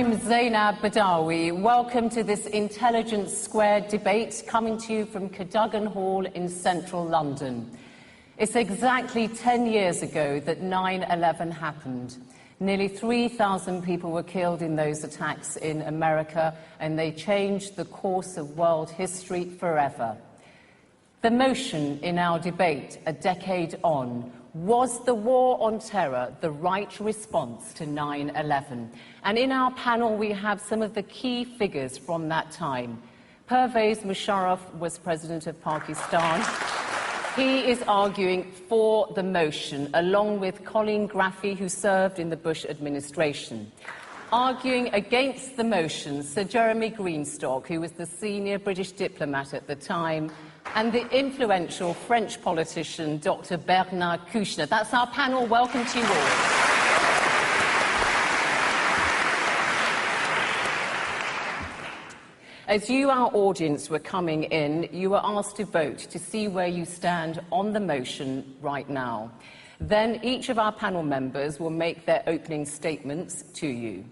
I'm Zainab Badawi. Welcome to this Intelligence Squared debate coming to you from Cadogan Hall in central London. It's exactly 10 years ago that 9/11 happened. Nearly 3,000 people were killed in those attacks in America, and they changed the course of world history forever. The motion in our debate, a decade on, was the war on terror the right response to 9/11? And in our panel, we have some of the key figures from that time. Pervez Musharraf was president of Pakistan. He is arguing for the motion, along with Colin Graffy, who served in the Bush administration. Arguing against the motion, Sir Jeremy Greenstock, who was the senior British diplomat at the time, and the influential French politician, Dr. Bernard Kouchner. That's our panel. Welcome to you all. As you, our audience, were coming in, you were asked to vote to see where you stand on the motion right now. Then each of our panel members will make their opening statements to you.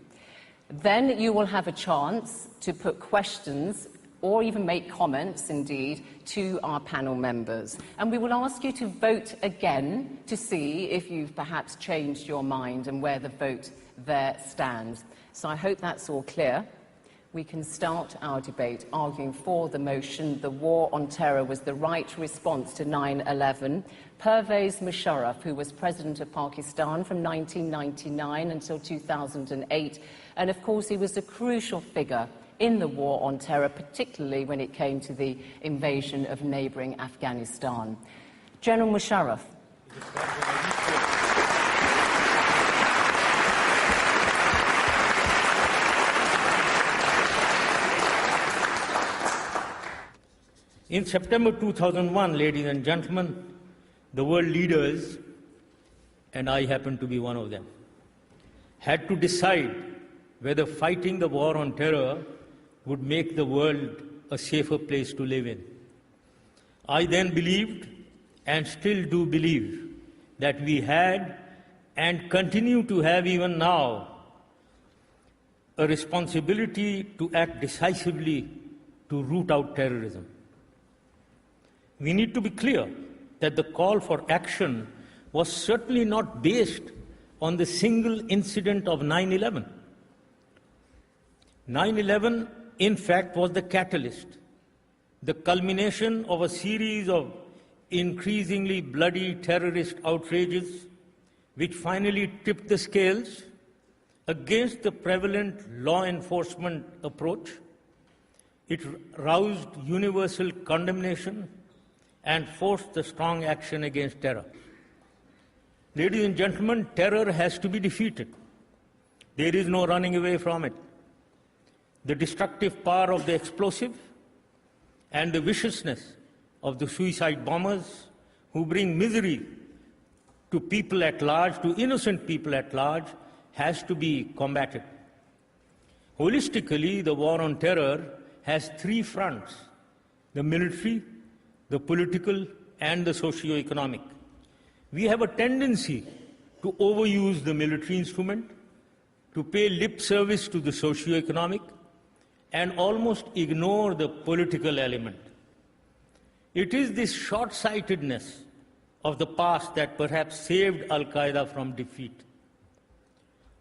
Then you will have a chance to put questions or even make comments, indeed, to our panel members. And we will ask you to vote again to see if you've perhaps changed your mind and where the vote there stands. So I hope that's all clear. We can start our debate arguing for the motion, the war on terror was the right response to 9/11. Pervez Musharraf, who was president of Pakistan from 1999 until 2008, and of course he was a crucial figure in the war on terror, particularly when it came to the invasion of neighbouring Afghanistan. General Musharraf. In September 2001, ladies and gentlemen, the world leaders, and I happen to be one of them, had to decide whether fighting the war on terror would make the world a safer place to live in. I then believed, and still do believe, that we had, and continue to have even now, a responsibility to act decisively to root out terrorism. We need to be clear that the call for action was certainly not based on the single incident of 9/11. 9/11, in fact, was the catalyst, the culmination of a series of increasingly bloody terrorist outrages, which finally tipped the scales against the prevalent law enforcement approach. It roused universal condemnation and forced the strong action against terror. Ladies and gentlemen, terror has to be defeated. There is no running away from it. The destructive power of the explosive and the viciousness of the suicide bombers who bring misery to people at large, to innocent people at large, has to be combated. Holistically, the war on terror has three fronts: the military, the political, and the socio-economic. We have a tendency to overuse the military instrument, to pay lip service to the socio-economic, and almost ignore the political element. It is this short-sightedness of the past that perhaps saved Al-Qaeda from defeat.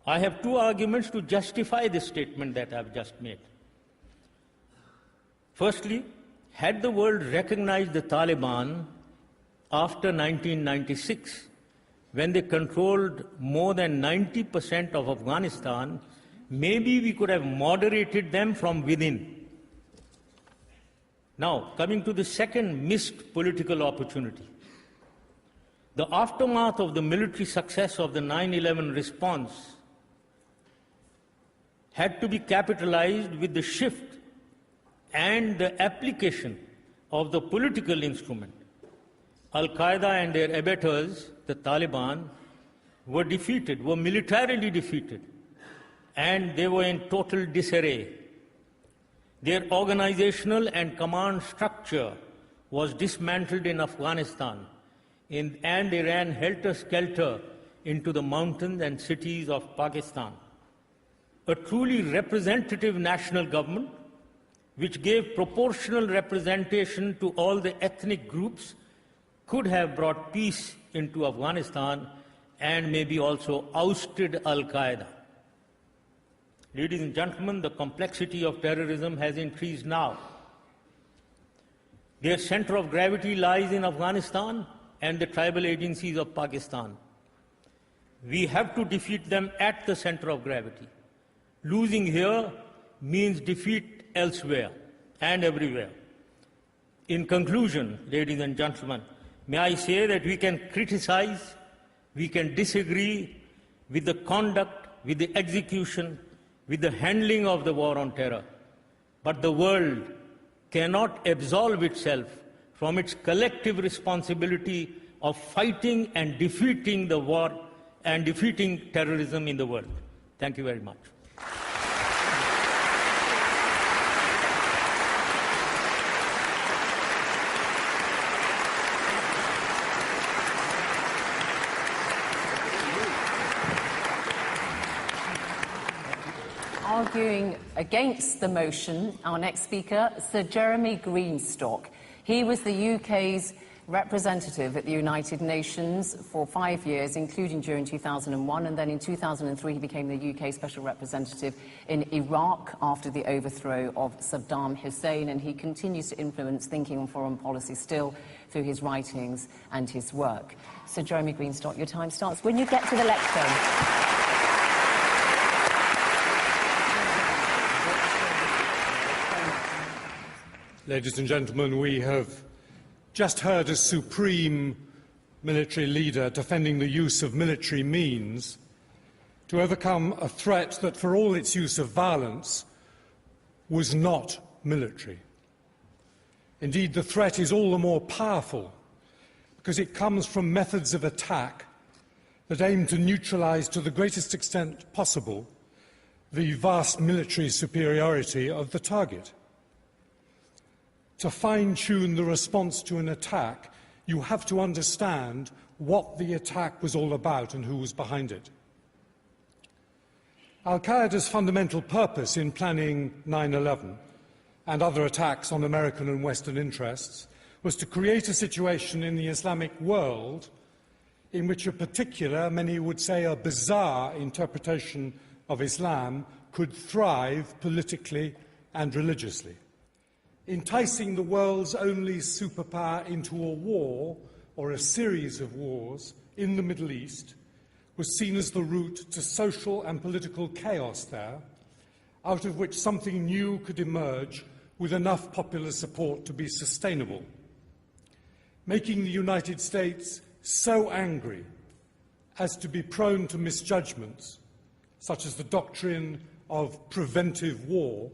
I have two arguments to justify this statement that I have just made. Firstly, had the world recognized the Taliban after 1996, when they controlled more than 90% of Afghanistan, maybe we could have moderated them from within. Now, coming to the second missed political opportunity. The aftermath of the military success of the 9/11 response had to be capitalized with the shift and the application of the political instrument. Al-Qaeda and their abettors, the Taliban, were defeated, were militarily defeated, and they were in total disarray. Their organizational and command structure was dismantled in Afghanistan, and they ran helter-skelter into the mountains and cities of Pakistan. a truly representative national government which gave proportional representation to all the ethnic groups could have brought peace into Afghanistan and maybe also ousted Al-Qaeda. Ladies and gentlemen, the complexity of terrorism has increased now. Their center of gravity lies in Afghanistan and the tribal agencies of Pakistan. We have to defeat them at the center of gravity. Losing here means defeat elsewhere and everywhere. In conclusion, ladies and gentlemen, may I say that we can criticize, we can disagree with the conduct, with the execution, with the handling of the war on terror, but the world cannot absolve itself from its collective responsibility of fighting and defeating the war and defeating terrorism in the world. Thank you very much. Arguing against the motion, our next speaker, Sir Jeremy Greenstock. He was the UK's representative at the United Nations for 5 years, including during 2001, and then in 2003 he became the UK Special Representative in Iraq after the overthrow of Saddam Hussein, and he continues to influence thinking on foreign policy still through his writings and his work. Sir Jeremy Greenstock, your time starts when you get to the lectern. Ladies and gentlemen, we have just heard a supreme military leader defending the use of military means to overcome a threat that, for all its use of violence, was not military. Indeed, the threat is all the more powerful because it comes from methods of attack that aim to neutralize to the greatest extent possible the vast military superiority of the target. To fine-tune the response to an attack, you have to understand what the attack was all about and who was behind it. Al-Qaeda's fundamental purpose in planning 9/11 and other attacks on American and Western interests was to create a situation in the Islamic world in which a particular, many would say a bizarre, interpretation of Islam could thrive politically and religiously. Enticing the world's only superpower into a war, or a series of wars, in the Middle East was seen as the route to social and political chaos there, out of which something new could emerge with enough popular support to be sustainable. Making the United States so angry as to be prone to misjudgments, such as the doctrine of preventive war,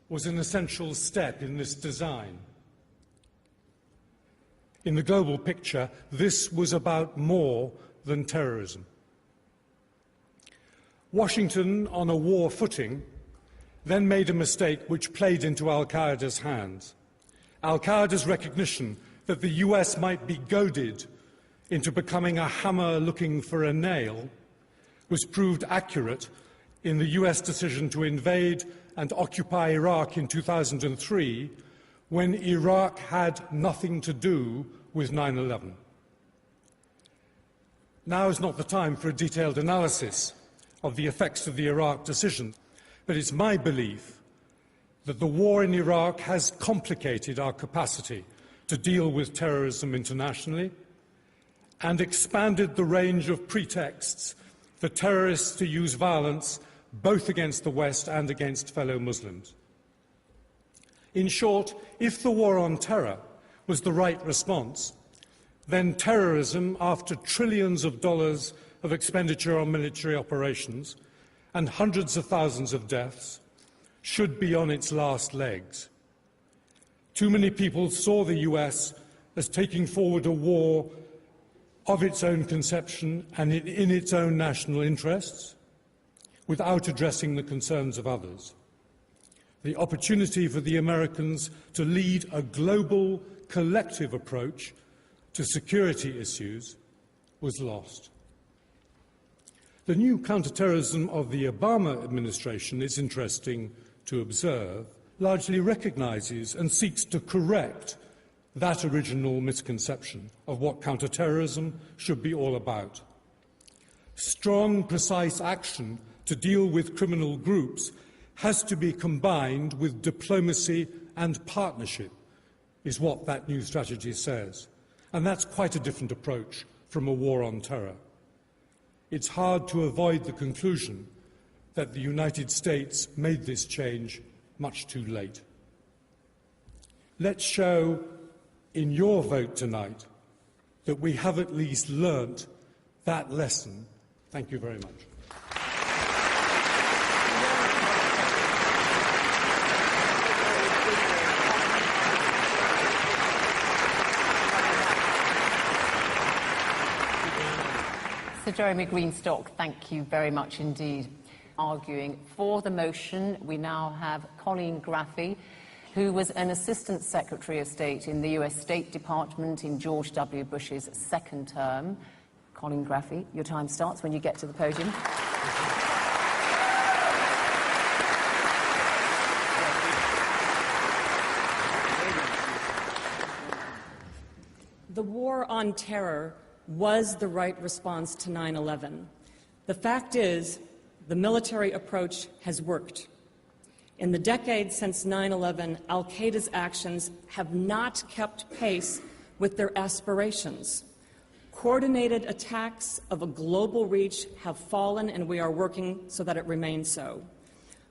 was an essential step in this design. In the global picture, this was about more than terrorism. Washington, on a war footing, then made a mistake which played into Al-Qaeda's hands. Al-Qaeda's recognition that the US might be goaded into becoming a hammer looking for a nail was proved accurate in the US decision to invade and occupy Iraq in 2003, when Iraq had nothing to do with 9/11. Now is not the time for a detailed analysis of the effects of the Iraq decision, but it's my belief that the war in Iraq has complicated our capacity to deal with terrorism internationally and expanded the range of pretexts for terrorists to use violence both against the West and against fellow Muslims. In short, if the war on terror was the right response, then terrorism, after trillions of dollars of expenditure on military operations and hundreds of thousands of deaths, should be on its last legs. Too many people saw the US as taking forward a war of its own conception and in its own national interests, without addressing the concerns of others. The opportunity for the Americans to lead a global, collective approach to security issues was lost. The new counterterrorism of the Obama administration, it's interesting to observe, largely recognises and seeks to correct that original misconception of what counterterrorism should be all about. Strong, precise action to deal with criminal groups has to be combined with diplomacy and partnership, is what that new strategy says. And that's quite a different approach from a war on terror. It's hard to avoid the conclusion that the United States made this change much too late. Let's show in your vote tonight that we have at least learnt that lesson. Thank you very much. Sir Jeremy Greenstock, thank you very much indeed. Arguing for the motion, we now have Colleen Graffy, who was an Assistant Secretary of State in the US State Department in George W. Bush's second term. Colleen Graffy, your time starts when you get to the podium. The war on terror was the right response to 9/11. The fact is, the military approach has worked. In the decades since 9/11, al-Qaeda's actions have not kept pace with their aspirations. Coordinated attacks of a global reach have fallen, and we are working so that it remains so.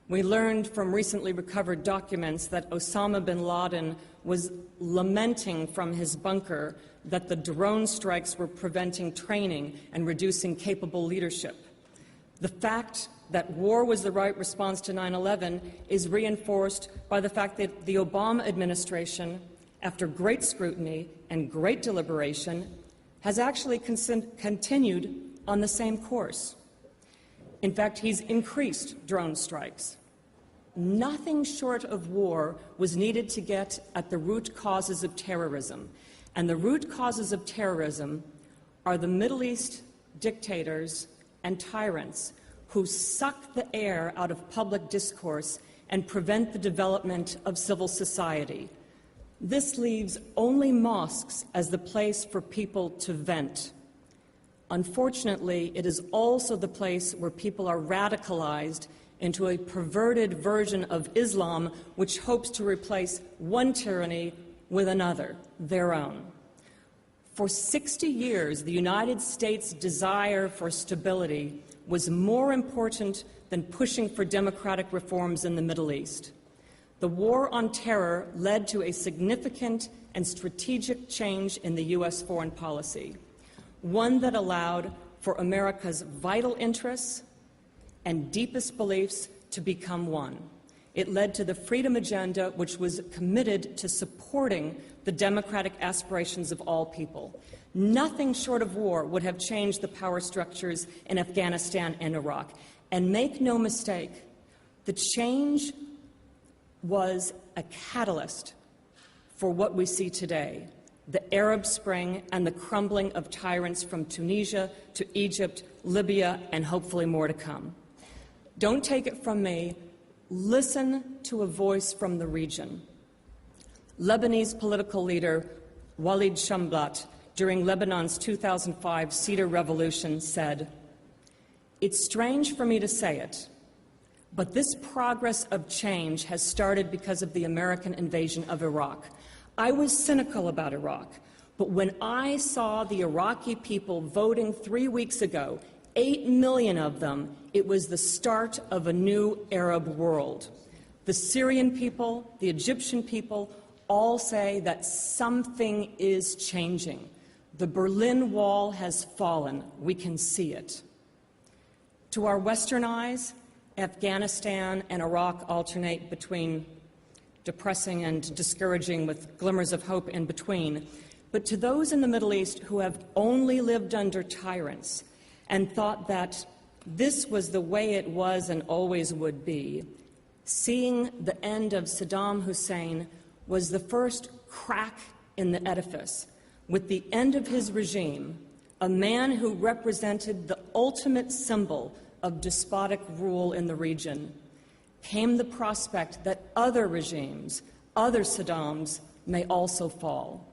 We learned from recently recovered documents that Osama bin Laden was lamenting from his bunker that the drone strikes were preventing training and reducing capable leadership. The fact that war was the right response to 9/11 is reinforced by the fact that the Obama administration, after great scrutiny and great deliberation, has actually continued on the same course. In fact, he's increased drone strikes. Nothing short of war was needed to get at the root causes of terrorism. And the root causes of terrorism are the Middle East dictators and tyrants who suck the air out of public discourse and prevent the development of civil society. This leaves only mosques as the place for people to vent. Unfortunately, it is also the place where people are radicalized into a perverted version of Islam which hopes to replace one tyranny with another, their own. For 60 years, the United States' desire for stability was more important than pushing for democratic reforms in the Middle East. The war on terror led to a significant and strategic change in the U.S. foreign policy, one that allowed for America's vital interests and deepest beliefs to become one. It led to the Freedom Agenda, which was committed to supporting the democratic aspirations of all people. Nothing short of war would have changed the power structures in Afghanistan and Iraq. And make no mistake, the change was a catalyst for what we see today, the Arab Spring and the crumbling of tyrants from Tunisia to Egypt, Libya, and hopefully more to come. Don't take it from me. Listen to a voice from the region. Lebanese political leader Walid Shamblat, during Lebanon's 2005 Cedar Revolution, said, "It's strange for me to say it, but this progress of change has started because of the American invasion of Iraq. I was cynical about Iraq, but when I saw the Iraqi people voting 3 weeks ago, 8 million of them, it was the start of a new Arab world. The Syrian people, the Egyptian people, all say that something is changing. The Berlin Wall has fallen. We can see it." To our Western eyes, Afghanistan and Iraq alternate between depressing and discouraging with glimmers of hope in between. But to those in the Middle East who have only lived under tyrants and thought that this was the way it was and always would be, seeing the end of Saddam Hussein was the first crack in the edifice. With the end of his regime, a man who represented the ultimate symbol of despotic rule in the region, came the prospect that other regimes, other Saddams, may also fall.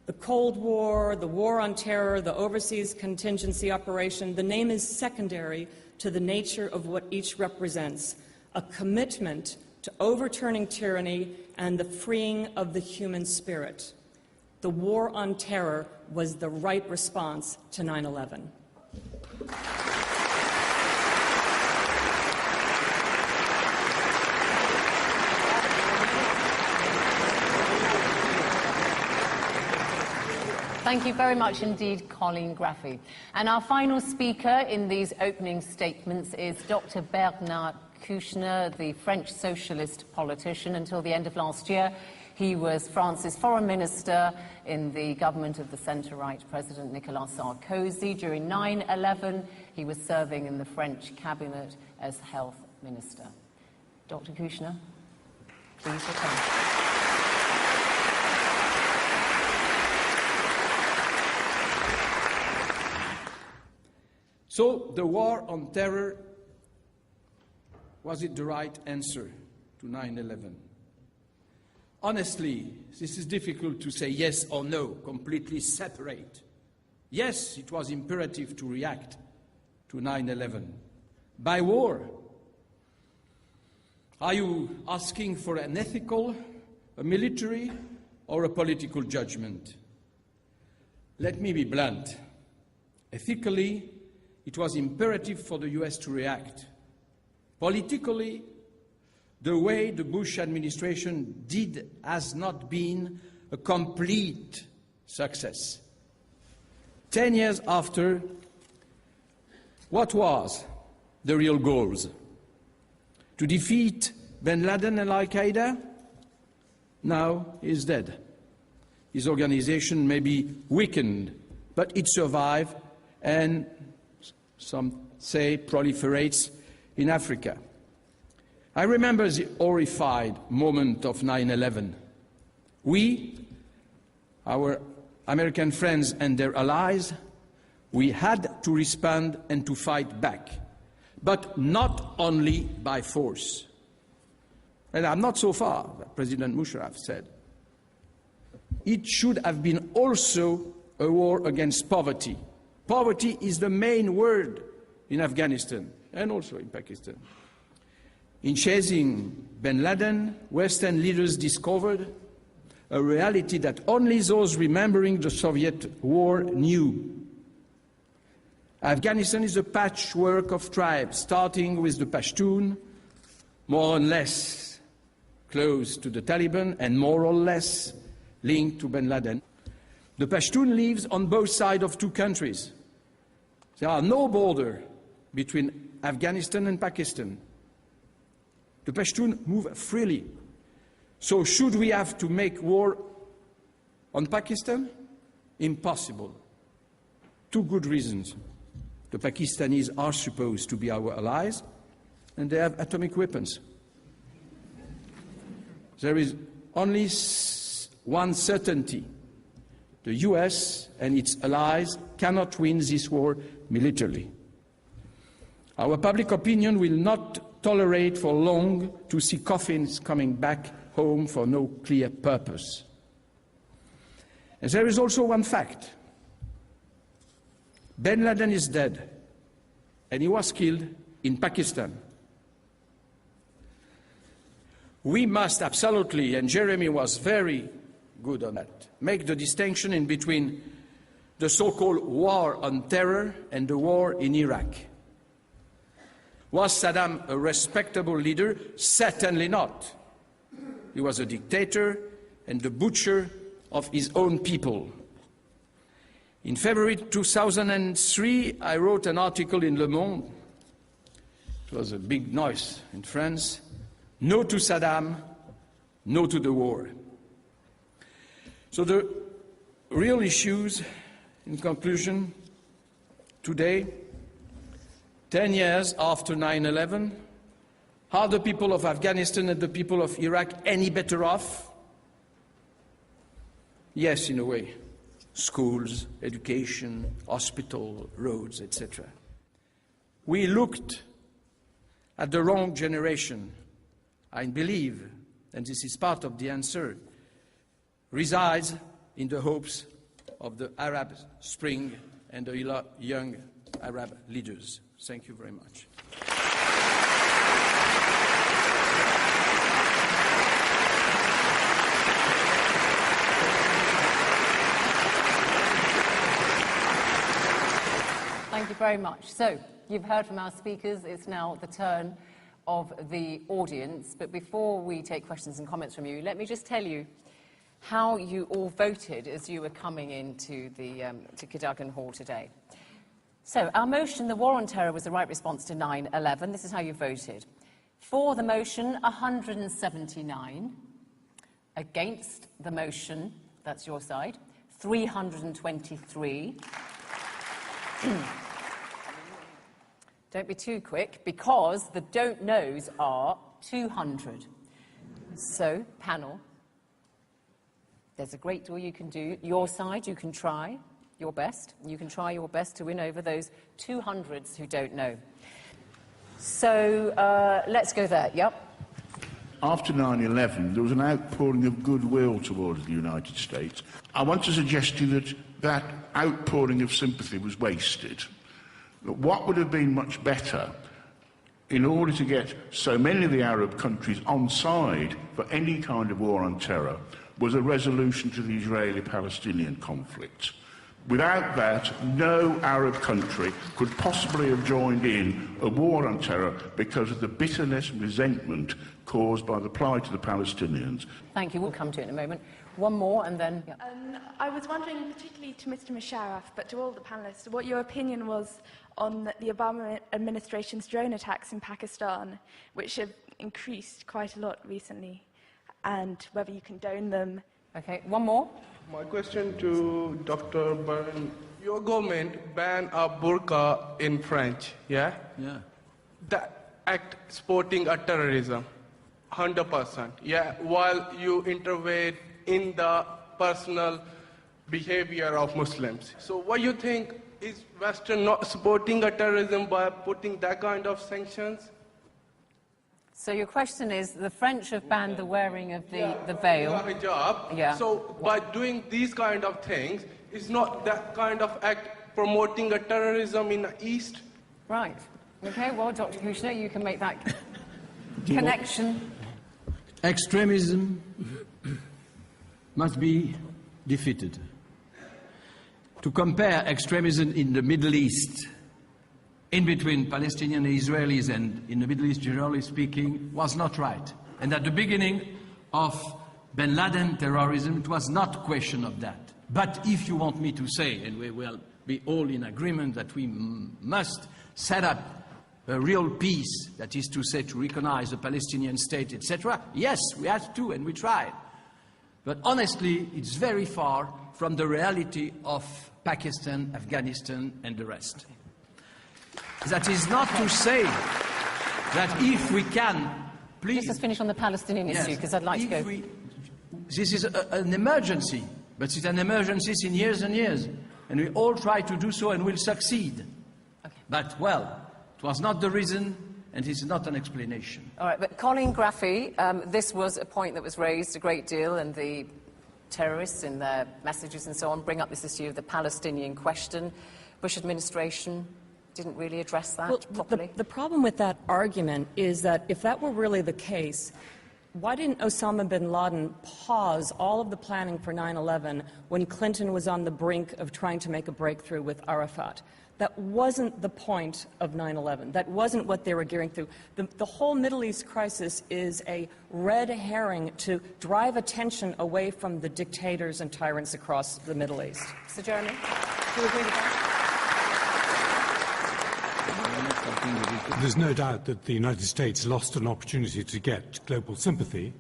The Cold War, the War on Terror, the Overseas Contingency Operation, the name is secondary to the nature of what each represents, a commitment to overturning tyranny and the freeing of the human spirit. The War on Terror was the right response to 9/11. Thank you very much indeed, Colleen Graffy. And our final speaker in these opening statements is Dr. Bernard Kouchner, the French socialist politician. Until the end of last year, he was France's foreign minister in the government of the centre-right President Nicolas Sarkozy. During 9/11, he was serving in the French cabinet as health minister. Dr. Kouchner, please return. So, the war on terror, was it the right answer to 9/11? Honestly, this is difficult to say yes or no, completely separate. Yes, it was imperative to react to 9/11. By war, are you asking for an ethical, a military, or a political judgment? Let me be blunt. Ethically, it was imperative for the US to react. Politically, the way the Bush administration did has not been a complete success. 10 years after, what was the real goals? To defeat bin Laden and Al-Qaeda? Now he is dead. His organization may be weakened, but it survived and some say proliferates in Africa. I remember the horrified moment of 9/11. We, our American friends and their allies, we had to respond and to fight back, but not only by force. And I'm not so far, President Musharraf said. It should have been also a war against poverty. Poverty is the main word in Afghanistan and also in Pakistan. In chasing bin Laden, Western leaders discovered a reality that only those remembering the Soviet war knew. Afghanistan is a patchwork of tribes, starting with the Pashtun, more or less close to the Taliban and more or less linked to bin Laden. The Pashtun lives on both sides of two countries. There are no borders between Afghanistan and Pakistan. The Pashtun move freely. So should we have to make war on Pakistan? Impossible. Two good reasons. The Pakistanis are supposed to be our allies, and they have atomic weapons. There is only one certainty. The US and its allies cannot win this war militarily. Our public opinion will not tolerate for long to see coffins coming back home for no clear purpose. And there is also one fact. Bin Laden is dead, and he was killed in Pakistan. We must absolutely, and Jeremy was very good on that, make the distinction in between the so-called war on terror and the war in Iraq. Was Saddam a respectable leader? Certainly not. He was a dictator and the butcher of his own people. In February 2003, I wrote an article in Le Monde. It was a big noise in France. No to Saddam, no to the war. So the real issues, in conclusion, today, 10 years after 9/11, are the people of Afghanistan and the people of Iraq any better off? Yes, in a way. schools, education, hospital, roads, etc. We looked at the wrong generation. I believe, and this is part of the answer, resides in the hopes of the Arab Spring and the young Arab leaders. Thank you very much. Thank you very much. So, you've heard from our speakers. It's now the turn of the audience. But before we take questions and comments from you, let me just tell you how you all voted as you were coming into to Cadogan Hall today. So, our motion, the war on terror, was the right response to 9/11. This is how you voted. For the motion, 179. Against the motion, that's your side, 323. Don't be too quick, because the don't knows are 200. So, panel, there's a great deal you can do. Your side, you can try your best. You can try your best to win over those 200s who don't know. So, let's go there. Yep. After 9/11, there was an outpouring of goodwill towards the United States. I want to suggest to you that that outpouring of sympathy was wasted. What would have been much better, in order to get so many of the Arab countries on side for any kind of war on terror, was a resolution to the Israeli-Palestinian conflict. Without that, no Arab country could possibly have joined in a war on terror because of the bitterness and resentment caused by the plight of the Palestinians. Thank you. We'll come to it in a moment. One more and then... Yeah. I was wondering, particularly to Mr. Musharraf, but to all the panellists, what your opinion was on the Obama administration's drone attacks in Pakistan, which have increased quite a lot recently, and whether you condone them. Okay, one more. My question to Dr. Byrne. Your government banned a burqa in French, yeah? Yeah. That act supporting a terrorism, 100%, yeah, while you intervene in the personal behavior of Muslims. So what you think, is Western not supporting a terrorism by putting that kind of sanctions? So your question is, the French have banned the wearing of the veil. Hijab. Yeah. So by doing these kind of things, is not that kind of act promoting a terrorism in the East? Right. Okay, well, Dr. Kushner, you can make that connection. Extremism must be defeated. To compare extremism in the Middle East, in between Palestinian and Israelis and in the Middle East, generally speaking, was not right. And at the beginning of bin Laden terrorism, it was not a question of that. But if you want me to say, and we will be all in agreement that we must set up a real peace, that is to say, to recognize the Palestinian state, etc., yes, we have to, and we tried. But honestly, it's very far from the reality of Pakistan, Afghanistan, and the rest. That is not to say that if we can, please... Let's finish on the Palestinian issue, because I'd like to go... This is an emergency, but it's an emergency in years and years. And we all try to do so and will succeed. Okay. But, well, it was not the reason, and it's not an explanation. All right, but Colin Graffy, this was a point that was raised a great deal, and the terrorists in their messages and so on bring up this issue of the Palestinian question. Bush administration didn't really address that properly. The problem with that argument is that if that were really the case, why didn't Osama bin Laden pause all of the planning for 9/11 when Clinton was on the brink of trying to make a breakthrough with Arafat? That wasn't the point of 9/11. That wasn't what they were gearing through. The whole Middle East crisis is a red herring to drive attention away from the dictators and tyrants across the Middle East. Sir Jeremy, do you agree with that? There's no doubt that the United States lost an opportunity to get global sympathy.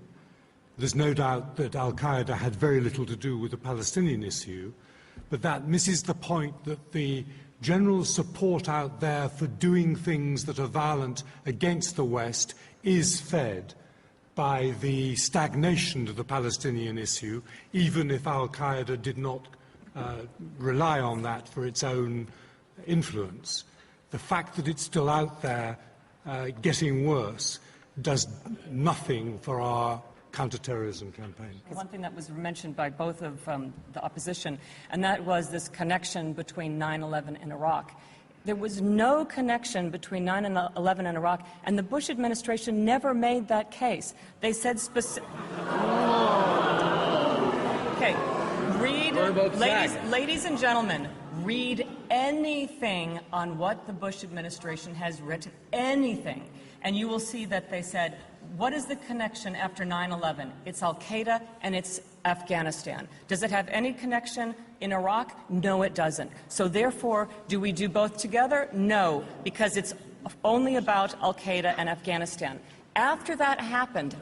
There's no doubt that al-Qaeda had very little to do with the Palestinian issue, but that misses the point that the general support out there for doing things that are violent against the West is fed by the stagnation of the Palestinian issue, even if al-Qaeda did not rely on that for its own influence. The fact that it's still out there getting worse does nothing for our counter-terrorism campaign. One thing that was mentioned by both of the opposition, and that was this connection between 9/11 and Iraq. There was no connection between 9/11 and Iraq, and the Bush administration never made that case. They said Okay, ladies and gentlemen, read anything on what the Bush administration has written, anything, and you will see that they said, what is the connection after 9/11? It's al-Qaeda and it's Afghanistan. Does it have any connection in Iraq? No, it doesn't. So therefore, do we do both together? No, because it's only about al-Qaeda and Afghanistan. After that happened,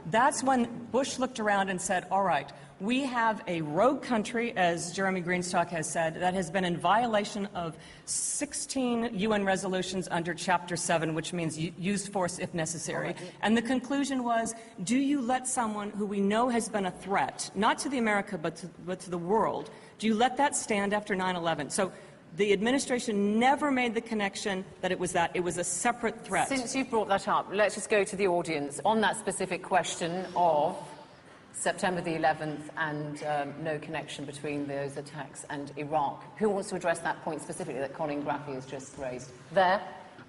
that's when Bush looked around and said, all right, we have a rogue country, as Jeremy Greenstock has said, that has been in violation of 16 UN resolutions under Chapter 7, which means use force if necessary. And the conclusion was, do you let someone who we know has been a threat, not to the America, but to the world, do you let that stand after 9/11? So the administration never made the connection that it was that. It was a separate threat. Since you've brought that up, let's just go to the audience on that specific question of September the 11th and no connection between those attacks and Iraq. Who wants to address that point specifically that Colin Graffy has just raised? There.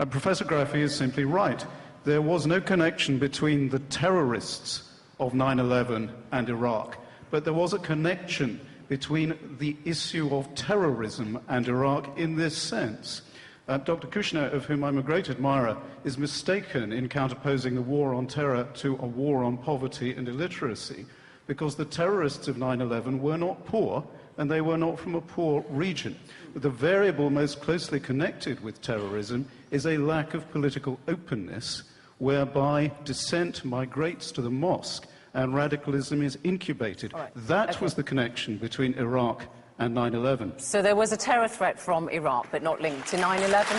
Professor Graffy is simply right. There was no connection between the terrorists of 9/11 and Iraq, but there was a connection between the issue of terrorism and Iraq in this sense. Dr. Kushner, of whom I'm a great admirer, is mistaken in counterposing the war on terror to a war on poverty and illiteracy, because the terrorists of 9/11 were not poor, and they were not from a poor region. But the variable most closely connected with terrorism is a lack of political openness, whereby dissent migrates to the mosque and radicalism is incubated. Right. That was the connection between Iraq and 9/11. So there was a terror threat from Iraq, but not linked to 9/11.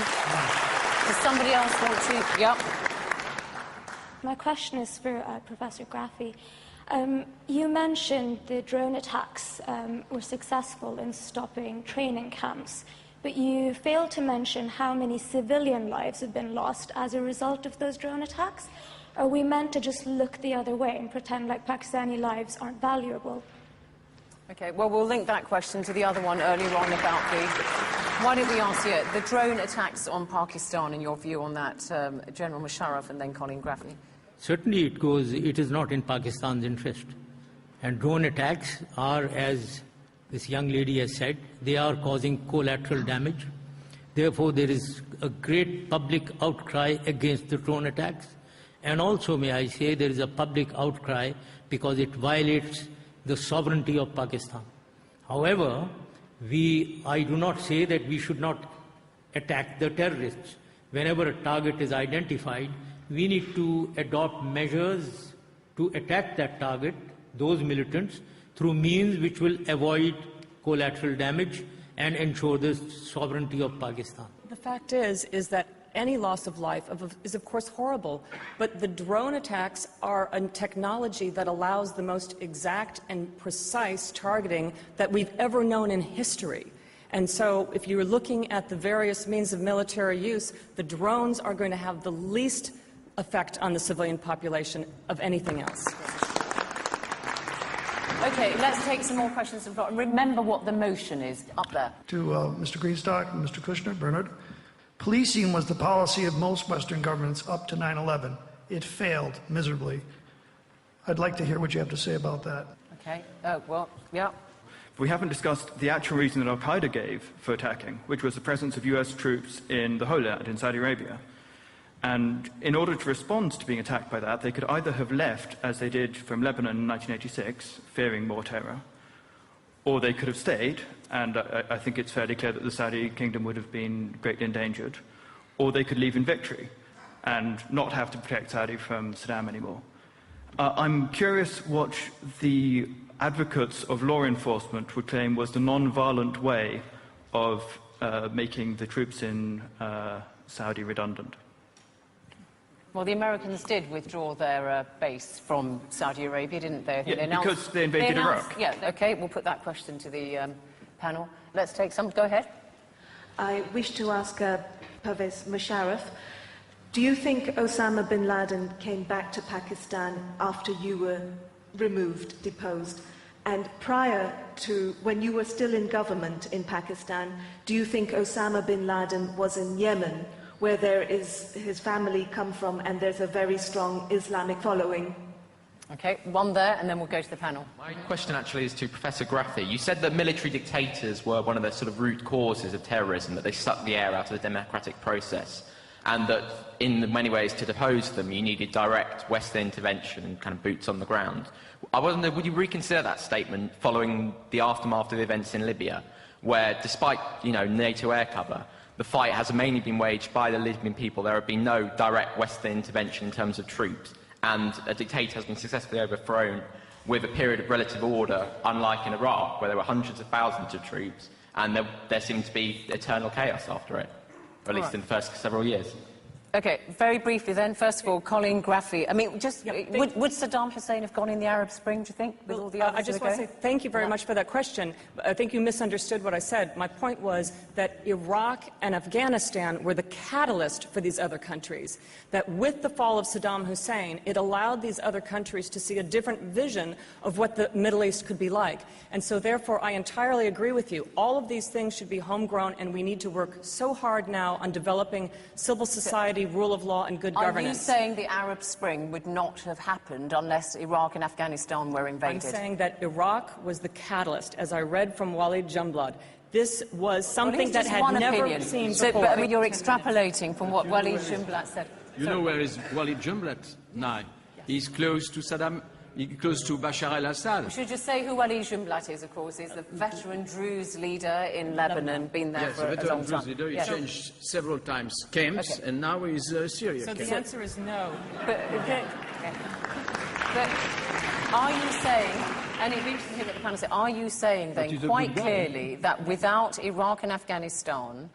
Does somebody else want to? Yep. My question is for Professor Graffy. You mentioned the drone attacks were successful in stopping training camps, but you failed to mention how many civilian lives have been lost as a result of those drone attacks. Are we meant to just look the other way and pretend like Pakistani lives aren't valuable? Okay, well, we'll link that question to the other one earlier on about the... Why don't we ask you, the drone attacks on Pakistan, and your view on that, General Musharraf and then Colin Graffy? Certainly it is not in Pakistan's interest. And drone attacks are, as this young lady has said, they are causing collateral damage. Therefore, there is a great public outcry against the drone attacks. And also, may I say, there is a public outcry because it violates the sovereignty of Pakistan. However, I do not say that we should not attack the terrorists. Whenever a target is identified, we need to adopt measures to attack that target, those militants, through means which will avoid collateral damage and ensure the sovereignty of Pakistan. The fact is that any loss of life is, of course, horrible, but the drone attacks are a technology that allows the most exact and precise targeting that we've ever known in history. And so if you're looking at the various means of military use, the drones are going to have the least effect on the civilian population of anything else. Okay, let's take some more questions. Remember what the motion is up there. To Mr. Greenstock and Mr. Kushner, Bernard. Policing was the policy of most Western governments up to 9/11. It failed miserably. I'd like to hear what you have to say about that. Okay, well, yeah. We haven't discussed the actual reason that al-Qaeda gave for attacking, which was the presence of US troops in the Holy Land in Saudi Arabia. And in order to respond to being attacked by that, they could either have left, as they did from Lebanon in 1986, fearing more terror, or they could have stayed, and I think it's fairly clear that the Saudi kingdom would have been greatly endangered, or they could leave in victory and not have to protect Saudi from Saddam anymore. I'm curious what the advocates of law enforcement would claim was the non-violent way of making the troops in Saudi redundant. Well, the Americans did withdraw their base from Saudi Arabia, didn't they? I think Yeah, because they invaded Iraq. Yeah, OK, we'll put that question to the panel. Let's take some. Go ahead. I wish to ask Pervez Musharraf, do you think Osama bin Laden came back to Pakistan after you were removed, deposed? And prior to when you were still in government in Pakistan, do you think Osama bin Laden was in Yemen, where there is his family come from and there's a very strong Islamic following? OK, one there, and then we'll go to the panel. My question actually is to Professor Graffi. You said that military dictators were one of the sort of root causes of terrorism, that they sucked the air out of the democratic process, and that in many ways to depose them you needed direct Western intervention and kind of boots on the ground. I wonder, would you reconsider that statement following the aftermath of the events in Libya, where despite, NATO air cover, the fight has mainly been waged by the Libyan people. There have been no direct Western intervention in terms of troops, and a dictator has been successfully overthrown with a period of relative order, unlike in Iraq, where there were hundreds of thousands of troops, and there seemed to be eternal chaos after it, or at least in the first several years. OK, very briefly then, first of all, Colin Graffi. I mean, just would Saddam Hussein have gone in the Arab Spring, do you think, with all the others? I just want to say thank you very much for that question. I think you misunderstood what I said. My point was that Iraq and Afghanistan were the catalyst for these other countries, that with the fall of Saddam Hussein, it allowed these other countries to see a different vision of what the Middle East could be like. And so, therefore, I entirely agree with you. All of these things should be homegrown, and we need to work so hard now on developing civil society, rule of law and good governance. Are you saying the Arab Spring would not have happened unless Iraq and Afghanistan were invaded? I'm saying that Iraq was the catalyst, as I read from Walid Jumblat. This was something that had never seen before. But you're extrapolating from what Walid Jumblat said. You know where is Walid Jumblat now? He's close to Saddam. Close to Bashar al-Assad. We should just say who Walid Jumblat is, of course. He's the veteran Druze leader in Lebanon, been there for a long time. Leader. He changed several times camps, and now he's Syria. So the answer is no. But are you saying, and it'd be interesting to hear what the panel say, are you saying then quite clearly that without Iraq and Afghanistan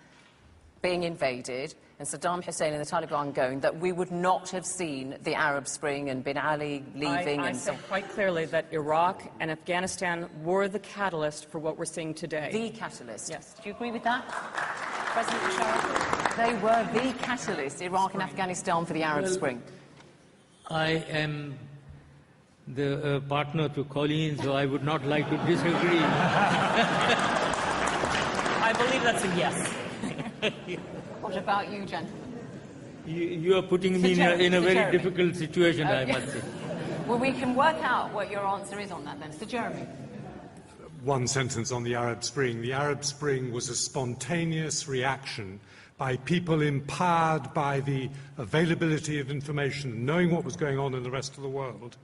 being invaded, and Saddam Hussein and the Taliban going, that we would not have seen the Arab Spring and bin Ali leaving? I said quite clearly that Iraq and Afghanistan were the catalyst for what we're seeing today. The catalyst? Yes. Do you agree with that, President Musharraf? They were the catalyst, Iraq and Afghanistan, for the Arab Spring. I am the partner to Colleen, so I would not like to disagree. I believe that's a yes. What about you, gentlemen? You are putting me in a very difficult situation, I must say. Well, we can work out what your answer is on that then. Sir Jeremy. One sentence on the Arab Spring. The Arab Spring was a spontaneous reaction by people empowered by the availability of information, knowing what was going on in the rest of the world,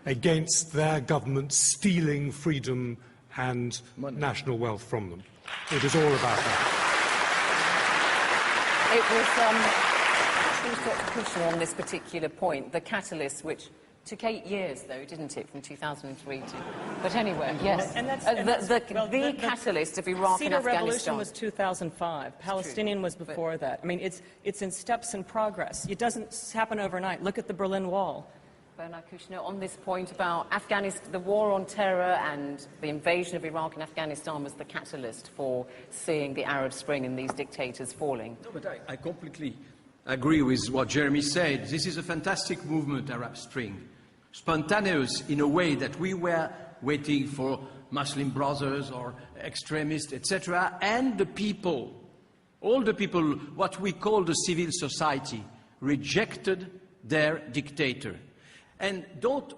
against their government stealing freedom and national wealth from them. It was all about that. It was Dr. Kushner on this particular point, the catalyst, which took 8 years, though, didn't it, from 2003 to... But anyway, yes. The catalyst of Iraq and Afghanistan. The Revolution was 2005. Palestinian was before that. I mean, it's in steps and progress. It doesn't happen overnight. Look at the Berlin Wall. Bernard Kouchner, on this point about Afghanistan, the war on terror and the invasion of Iraq and Afghanistan was the catalyst for seeing the Arab Spring and these dictators falling. No, but I completely agree with what Jeremy said. This is a fantastic movement, Arab Spring. Spontaneous in a way that we were waiting for Muslim Brothers or extremists, etc. And the people, all the people, what we call the civil society, rejected their dictator. And don't,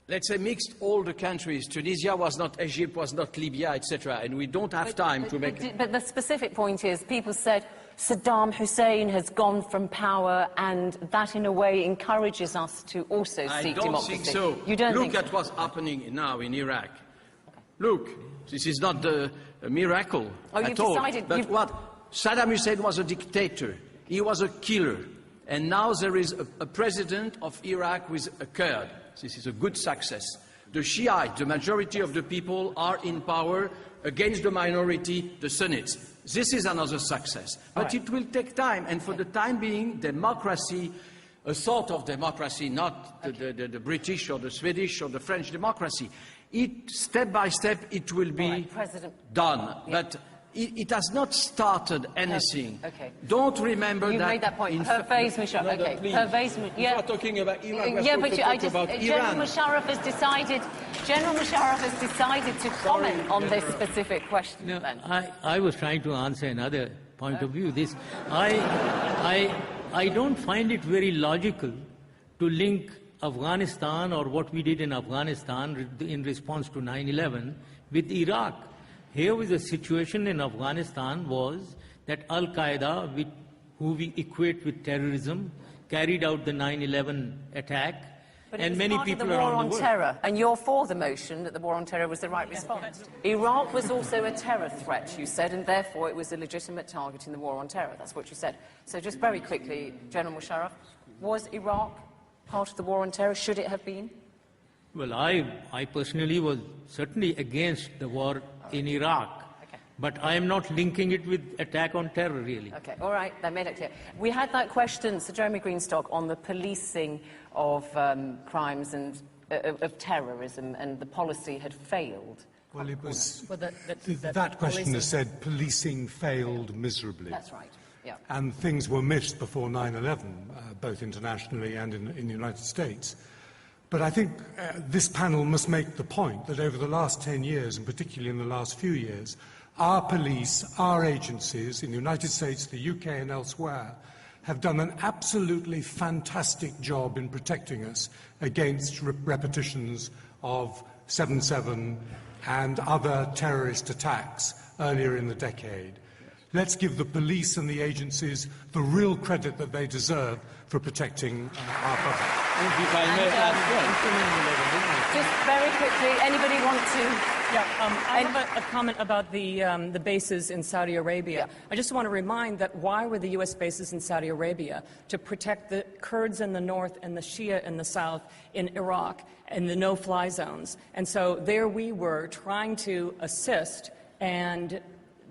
let's say, mix all the countries. Tunisia was not Egypt, was not Libya, etc. And we don't have time to make... But the specific point is, people said Saddam Hussein has gone from power, and that, in a way, encourages us to also seek democracy. I don't think so. You don't Look at what's happening now in Iraq. Look, this is not a miracle at all. But what? Saddam Hussein was a dictator. He was a killer. And now there is a president of Iraq with a Kurd. This is a good success. The Shiite, the majority of the people, are in power against the minority, the Sunnis. This is another success. But it will take time. And for the time being, democracy a sort of democracy, not the British or the Swedish or the French democracy. Step by step, it will be done. Yeah. But it has not started anything. Okay. Don't remember you that. You made that point. Pervez Musharraf. Okay. Pervez, yeah. We're talking about Iraq. Yeah, but General Musharraf has decided. General Musharraf has decided to comment on this specific question. No, then. I was trying to answer another point of view. This, I don't find it very logical to link Afghanistan or what we did in Afghanistan in response to 9/11 with Iraq. Here was a situation in Afghanistan was that Al-Qaeda, who we equate with terrorism, carried out the 9/11 attack, but and many people around the world. But it was part of the war on terror, and you're for the motion that the war on terror was the right response. Iraq was also a terror threat, you said, and therefore it was a legitimate target in the war on terror. That's what you said. So just very quickly, General Musharraf, was Iraq part of the war on terror? Should it have been? Well, I personally was certainly against the war in Iraq, but I am not linking it with attack on terror, really. Okay, all right, that made it clear. We had that question, Sir Jeremy Greenstock, on the policing of crimes and of terrorism, and the policy had failed. Well, it was that question has said policing failed miserably. That's right. Yeah. And things were missed before 9/11, both internationally and in the United States. But I think this panel must make the point that over the last 10 years, and particularly in the last few years, our police, our agencies in the United States, the UK and elsewhere, have done an absolutely fantastic job in protecting us against repetitions of 7/7 and other terrorist attacks earlier in the decade. Let's give the police and the agencies the real credit that they deserve for protecting our public. Just very quickly, anybody want to? Yeah, I have a comment about the bases in Saudi Arabia. Yeah. I just want to remind that why were the U.S. bases in Saudi Arabia? To protect the Kurds in the north and the Shia in the south in Iraq and the no-fly zones. And so there we were trying to assist, and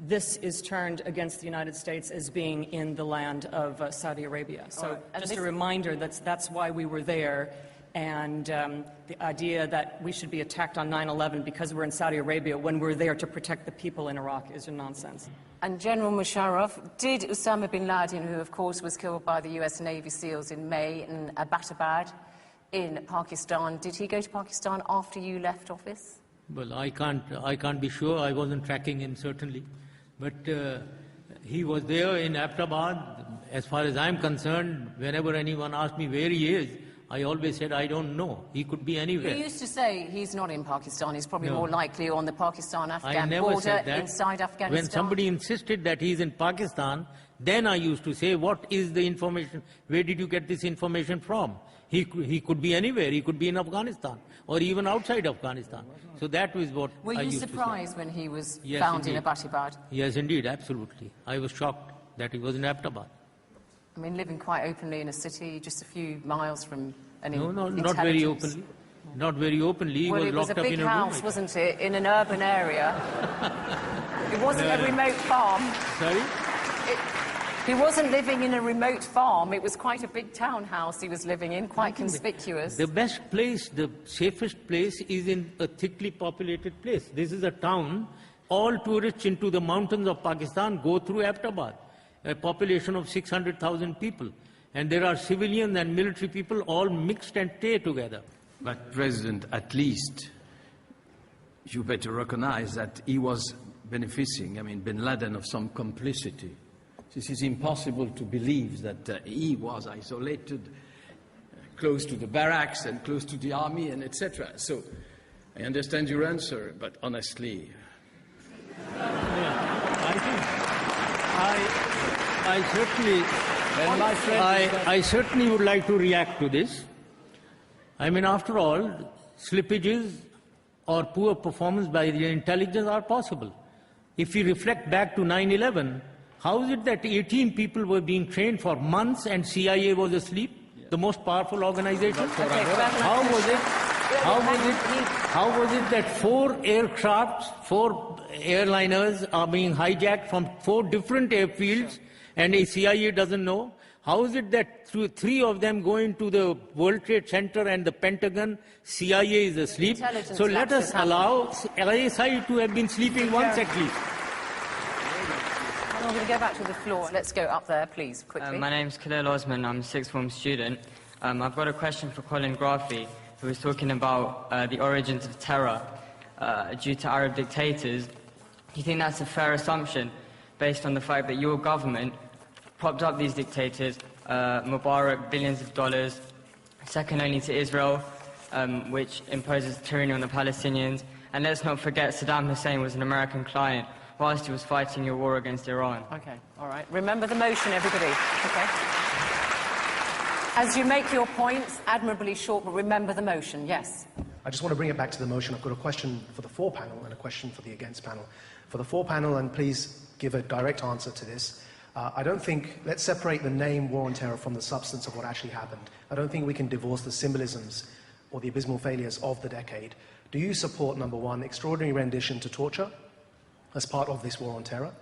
this is turned against the United States as being in the land of Saudi Arabia. So just a reminder that's why we were there. And the idea that we should be attacked on 9/11 because we're in Saudi Arabia when we're there to protect the people in Iraq is nonsense. And General Musharraf, did Osama bin Laden, who of course was killed by the US Navy SEALs in May in Abbottabad in Pakistan, did he go to Pakistan after you left office? Well, I can't be sure. I wasn't tracking him, certainly. But he was there in Abbottabad. As far as I'm concerned, whenever anyone asked me where he is, I always said, I don't know. He could be anywhere. He used to say he's not in Pakistan. He's probably more likely on the Pakistan-Afghan border inside Afghanistan. When somebody insisted that he's in Pakistan, then I used to say, what is the information? Where did you get this information from? He could be anywhere. He could be in Afghanistan or even outside Afghanistan. So that was what I used to say. Were you surprised when he was found in Abbottabad? Yes, indeed, absolutely. I was shocked that he was in Abbottabad. I mean, living quite openly in a city just a few miles from an No, not very openly. Not very openly. Well, he was locked up in a room. It was a big house, wasn't it, in an urban area. It wasn't a remote farm. Sorry? He wasn't living in a remote farm. It was quite a big townhouse he was living in, quite conspicuous. The best place, the safest place is in a thickly populated place. This is a town. All tourists into the mountains of Pakistan go through Abbottabad, a population of 600,000 people. And there are civilian and military people all mixed and together. But, President, at least you better recognize that he was benefiting, bin Laden, of some complicity. This is impossible to believe that he was isolated, close to the barracks and close to the army, and etc. So, I understand your answer, but honestly... I certainly would like to react to this. I mean, after all, slippages or poor performance by the intelligence are possible. If we reflect back to 9/11, how is it that 18 people were being trained for months and CIA was asleep? The most powerful organization? How was it that 4 aircrafts, 4 airliners are being hijacked from 4 different airfields and the CIA doesn't know? How is it that through 3 of them go into the World Trade Center and the Pentagon, CIA is asleep? So let us allow ISI to have been sleeping once at least. I'm going to go back to the floor. Let's go up there, please, quickly. My name's Khalil Osman. I'm a sixth form student. I've got a question for Colin Graffy, who was talking about the origins of terror due to Arab dictators. Do you think that's a fair assumption, based on the fact that your government propped up these dictators, Mubarak, billions of dollars, second only to Israel, which imposes tyranny on the Palestinians? And let's not forget, Saddam Hussein was an American client whilst he was fighting your war against Iran. Okay, all right. Remember the motion, everybody. Okay. As you make your points, admirably short, but remember the motion. Yes. I just want to bring it back to the motion. I've got a question for the for panel and a question for the against panel. For the for panel, and please give a direct answer to this. I don't think, let's separate the name War on Terror from the substance of what actually happened. I don't think we can divorce the symbolisms or the abysmal failures of the decade. Do you support, number one, extraordinary rendition to torture as part of this war on terror?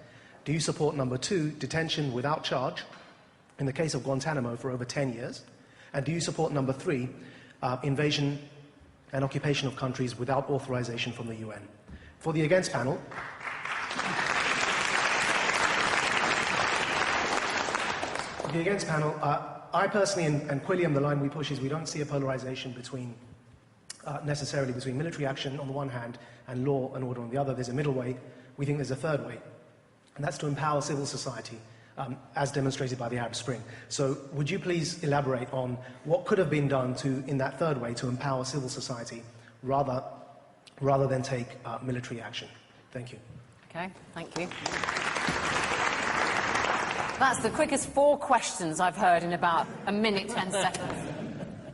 Do you support, number two, detention without charge, in the case of Guantanamo, for over 10 years? And do you support, number three, invasion and occupation of countries without authorization from the UN? For the against panel, I personally, and Quilliam, the line we push is we don't see a polarization between, necessarily between military action on the one hand and law and order on the other. There's a middle way. We think there's a third way, and that's to empower civil society, as demonstrated by the Arab Spring. So would you please elaborate on what could have been done in that third way to empower civil society rather than take military action? Thank you. Okay, thank you. That's the quickest 4 questions I've heard in about a minute, 10 seconds.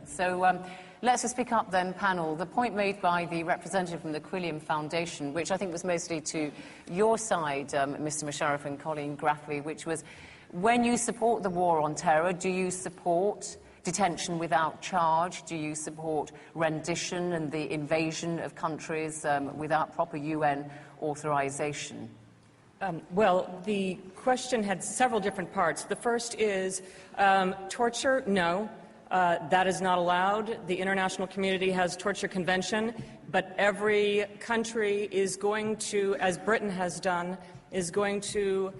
So let's just pick up then, panel. The point made by the representative from the Quilliam Foundation, which I think was mostly to your side, Mr. Musharraf and Colin Graffy, which was, when you support the war on terror, do you support detention without charge? Do you support rendition and the invasion of countries without proper UN authorization? Well, the question had several different parts. The first is torture. No, that is not allowed. The international community has torture convention, but every country is going to, as Britain has done, is going to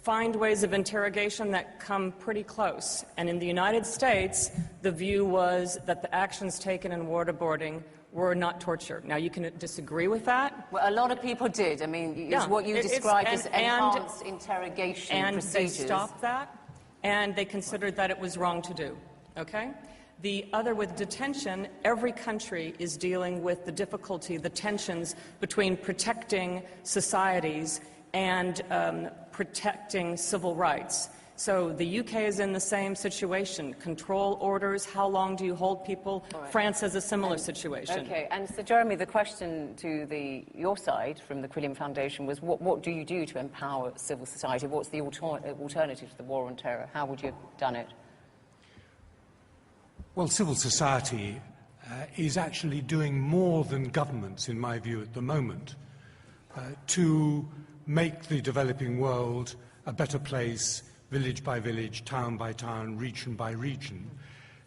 find ways of interrogation that come pretty close. And in the United States, the view was that the actions taken in waterboarding were not torture. Now, you can disagree with that. Well, a lot of people did. I mean, it's what you described as enhanced interrogation procedures. And they stopped that, and they considered that it was wrong to do, okay? The other, with detention, every country is dealing with the difficulty, the tensions between protecting societies and protecting civil rights. So the UK is in the same situation. Control orders, how long do you hold people? Right. France has a similar situation. Okay, and so Jeremy, the question to your side from the Quilliam Foundation was, what do you do to empower civil society? What's the alternative to the war on terror? How would you have done it? Well, civil society is actually doing more than governments, in my view, at the moment, to make the developing world a better place, village by village, town by town, region by region.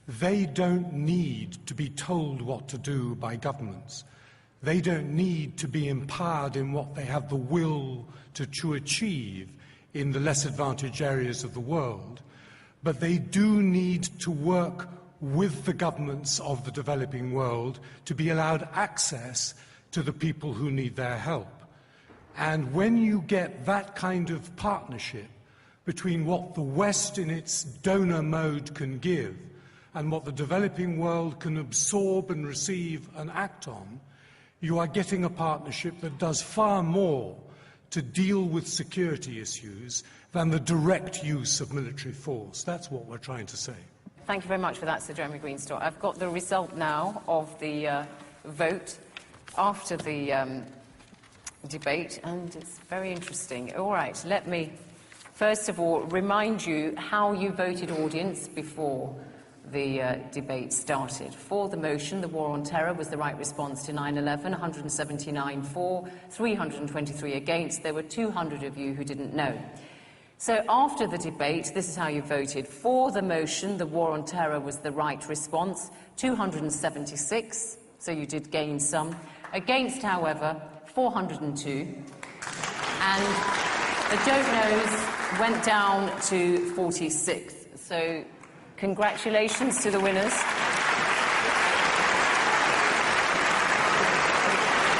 They don't need to be told what to do by governments. They don't need to be empowered in what they have the will to achieve in the less advantaged areas of the world. But they do need to work with the governments of the developing world to be allowed access to the people who need their help. And when you get that kind of partnership between what the West in its donor mode can give and what the developing world can absorb and receive and act on, you are getting a partnership that does far more to deal with security issues than the direct use of military force. That's what we're trying to say. Thank you very much for that, Sir Jeremy Greenstone. I've got the result now of the vote after the debate, and it's very interesting. All right, let me first of all remind you how you voted, audience, before the debate started. For the motion, the war on terror was the right response to 9/11, 179 for, 323 against. There were 200 of you who didn't know. So after the debate, this is how you voted. For the motion, the war on terror was the right response, 276, so you did gain some. Against, however, 402. And the don't knows went down to 46. So congratulations to the winners.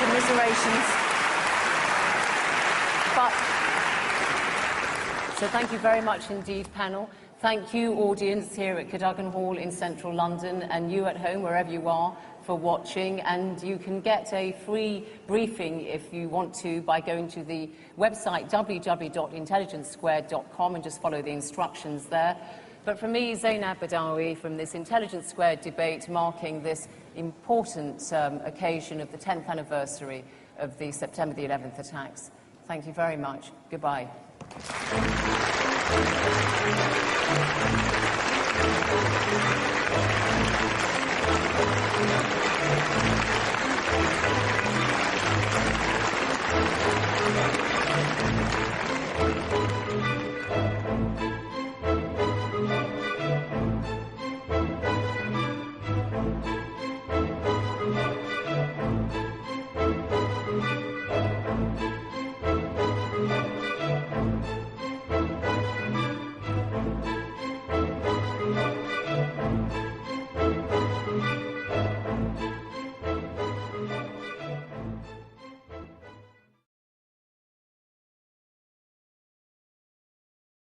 Commiserations. So thank you very much indeed, panel. Thank you, audience here at Cadogan Hall in central London, and you at home, wherever you are, for watching. And you can get a free briefing, if you want to, by going to the website www.intelligencesquared.com and just follow the instructions there. But from me, Zainab Badawi, from this Intelligence Squared debate marking this important occasion of the 10th anniversary of the September the 11th attacks. Thank you very much. Goodbye. Thank you.